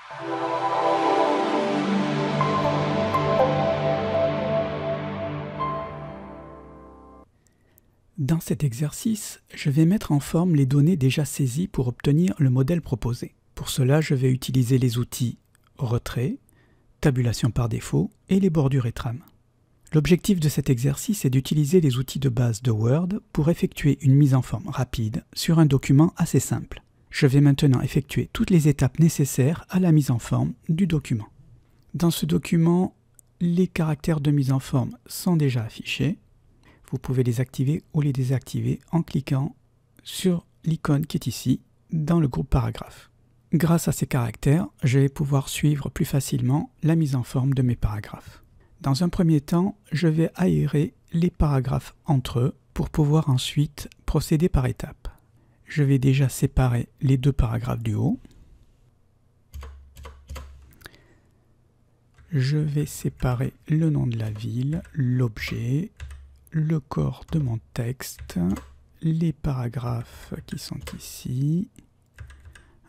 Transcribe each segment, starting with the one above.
Dans cet exercice, je vais mettre en forme les données déjà saisies pour obtenir le modèle proposé. Pour cela, je vais utiliser les outils retrait, tabulation par défaut et les bordures et trames. L'objectif de cet exercice est d'utiliser les outils de base de Word pour effectuer une mise en forme rapide sur un document assez simple. Je vais maintenant effectuer toutes les étapes nécessaires à la mise en forme du document. Dans ce document, les caractères de mise en forme sont déjà affichés. Vous pouvez les activer ou les désactiver en cliquant sur l'icône qui est ici dans le groupe paragraphe. Grâce à ces caractères, je vais pouvoir suivre plus facilement la mise en forme de mes paragraphes. Dans un premier temps, je vais aérer les paragraphes entre eux pour pouvoir ensuite procéder par étapes. Je vais déjà séparer les deux paragraphes du haut. Je vais séparer le nom de la ville, l'objet, le corps de mon texte, les paragraphes qui sont ici.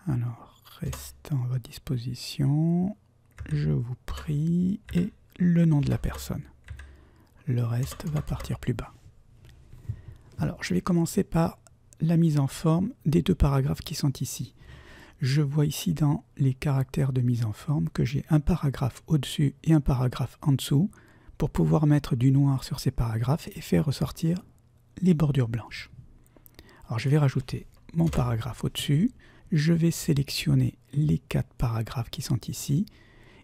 Alors, restant à votre disposition, je vous prie, et le nom de la personne. Le reste va partir plus bas. Alors, je vais commencer par la mise en forme des deux paragraphes qui sont ici. Je vois ici dans les caractères de mise en forme que j'ai un paragraphe au-dessus et un paragraphe en dessous pour pouvoir mettre du noir sur ces paragraphes et faire ressortir les bordures blanches. Alors, je vais rajouter mon paragraphe au-dessus. Je vais sélectionner les 4 paragraphes qui sont ici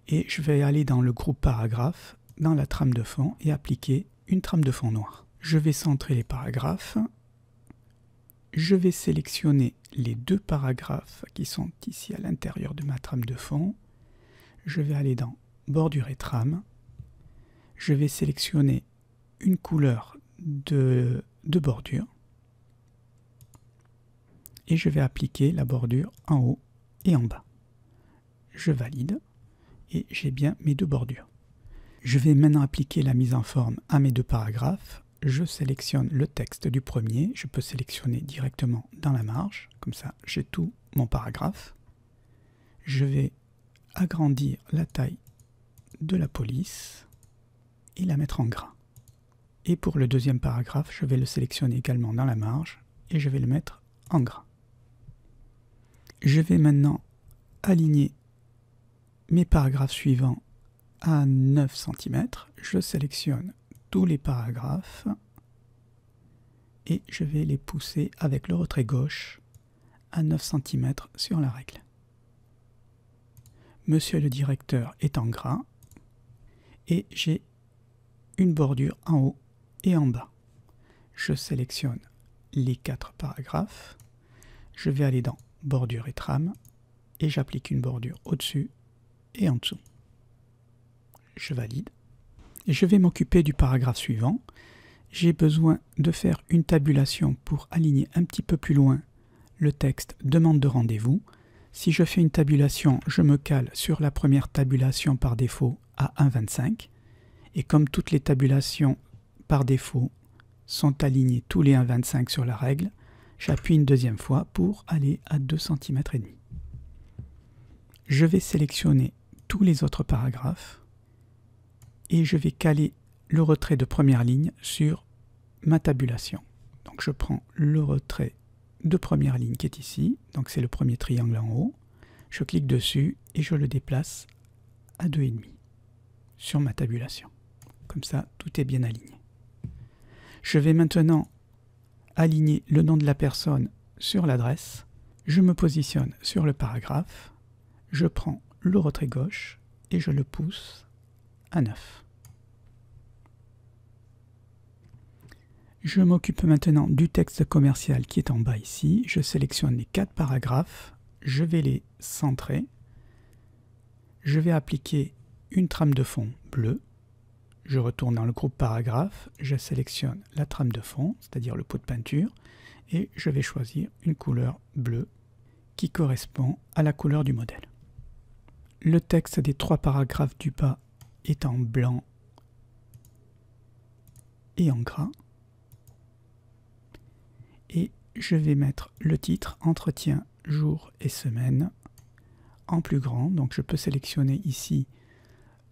et je vais aller dans le groupe paragraphe, dans la trame de fond et appliquer une trame de fond noire. Je vais centrer les paragraphes. Je vais sélectionner les 2 paragraphes qui sont ici à l'intérieur de ma trame de fond. Je vais aller dans bordure et trame. Je vais sélectionner une couleur de bordure. Et je vais appliquer la bordure en haut et en bas. Je valide et j'ai bien mes 2 bordures. Je vais maintenant appliquer la mise en forme à mes 2 paragraphes. Je sélectionne le texte du premier. Je peux sélectionner directement dans la marge. Comme ça, j'ai tout mon paragraphe. Je vais agrandir la taille de la police et la mettre en gras. Et pour le deuxième paragraphe, je vais le sélectionner également dans la marge et je vais le mettre en gras. Je vais maintenant aligner mes paragraphes suivants à 9 cm. Je sélectionne tous les paragraphes et je vais les pousser avec le retrait gauche à 9 cm sur la règle. Monsieur le directeur est en gras et j'ai une bordure en haut et en bas. Je sélectionne les 4 paragraphes. Je vais aller dans bordure et trame et j'applique une bordure au-dessus et en dessous. Je valide. Et je vais m'occuper du paragraphe suivant. J'ai besoin de faire une tabulation pour aligner un petit peu plus loin le texte demande de rendez-vous. Si je fais une tabulation, je me cale sur la première tabulation par défaut à 1,25. Et comme toutes les tabulations par défaut sont alignées tous les 1,25 sur la règle, j'appuie une deuxième fois pour aller à 2,5 cm. Je vais sélectionner tous les autres paragraphes et je vais caler le retrait de première ligne sur ma tabulation. Donc je prends le retrait de première ligne qui est ici, donc c'est le premier triangle en haut. Je clique dessus et je le déplace à 2,5 sur ma tabulation. Comme ça, tout est bien aligné. Je vais maintenant aligner le nom de la personne sur l'adresse. Je me positionne sur le paragraphe. Je prends le retrait gauche et je le pousse à 9. Je m'occupe maintenant du texte commercial qui est en bas ici. Je sélectionne les 4 paragraphes. Je vais les centrer. Je vais appliquer une trame de fond bleue. Je retourne dans le groupe paragraphe. Je sélectionne la trame de fond, c'est-à-dire le pot de peinture. Et je vais choisir une couleur bleue qui correspond à la couleur du modèle. Le texte des 3 paragraphes du bas est en blanc et en gras. Et je vais mettre le titre « Entretien jour et semaine » en plus grand. Donc je peux sélectionner ici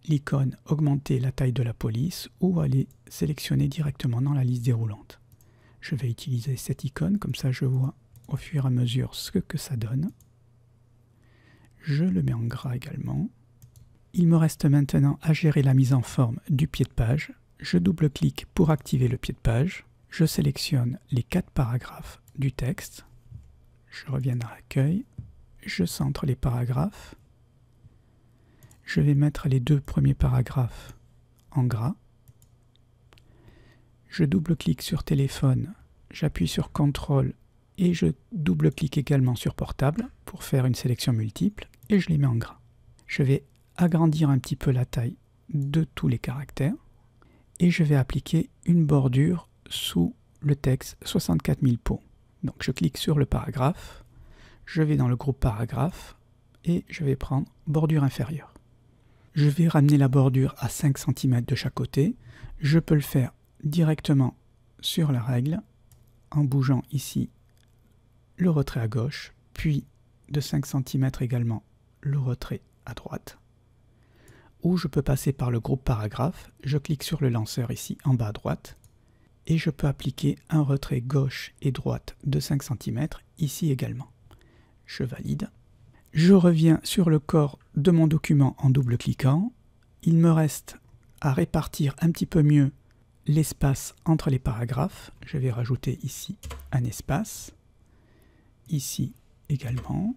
l'icône augmenter la taille de la police ou aller sélectionner directement dans la liste déroulante. Je vais utiliser cette icône, comme ça je vois au fur et à mesure ce que ça donne. Je le mets en gras également. Il me reste maintenant à gérer la mise en forme du pied de page. Je double-clique pour activer le pied de page. Je sélectionne les 4 paragraphes du texte. Je reviens dans l'accueil. Je centre les paragraphes. Je vais mettre les 2 premiers paragraphes en gras. Je double-clique sur téléphone, j'appuie sur CTRL et je double-clique également sur portable pour faire une sélection multiple et je les mets en gras. Je vais agrandir un petit peu la taille de tous les caractères et je vais appliquer une bordure sous le texte 64 000 pots. Donc je clique sur le paragraphe, je vais dans le groupe paragraphe et je vais prendre bordure inférieure. Je vais ramener la bordure à 5 cm de chaque côté. Je peux le faire directement sur la règle en bougeant ici le retrait à gauche, puis de 5 cm également le retrait à droite. Ou je peux passer par le groupe paragraphe, je clique sur le lanceur ici en bas à droite et je peux appliquer un retrait gauche et droite de 5 cm ici également. Je valide. Je reviens sur le corps de mon document en double-cliquant. Il me reste à répartir un petit peu mieux l'espace entre les paragraphes. Je vais rajouter ici un espace. Ici également.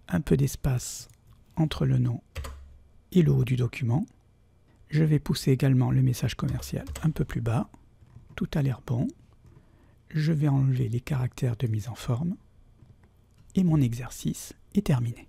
Un peu d'espace entre le nom et le haut du document. Je vais pousser également le message commercial un peu plus bas. Tout a l'air bon. Je vais enlever les caractères de mise en forme. Et mon exercice est terminé.